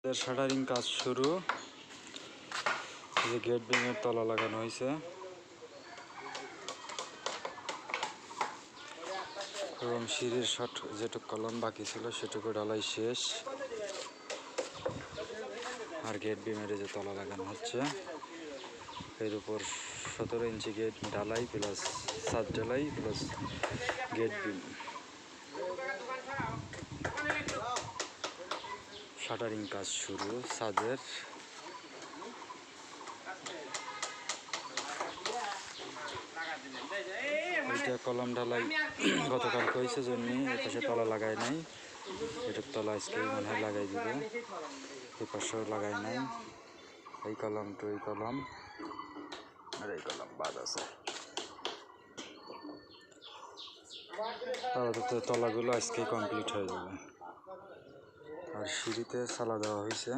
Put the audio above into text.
Shuttering কাজ শুরু। যে গেট বিমের তলা লাগানো হয়েছে এবং সিঁড়ির যেটুকু কলম বাকি ছিল সেটুকু ঢালাই শেষ। আর গেট বিমের যে তলা লাগানো হচ্ছে, এর উপর 17 ইঞ্চি গেট ঢালাই প্লাস ছাদ ঢালাই প্লাস গেট বিম। শাটারিং কাজ শুরু ছাদের। এইটা কলম ঢালাই গতকাল হয়েছে জন্য এপাশে তলা লাগায় নাই, এটার তলা আজকে মনে হয় লাগাই দিবে। এই পাশেও লাগাই নাই, এই কলম টু এই কলম আর এই কলম বাদ আছে। আপাতত তলাগুলো আজকে কমপ্লিট হয়ে যাবে। আর সিঁড়িতে চালা দেওয়া হয়েছে।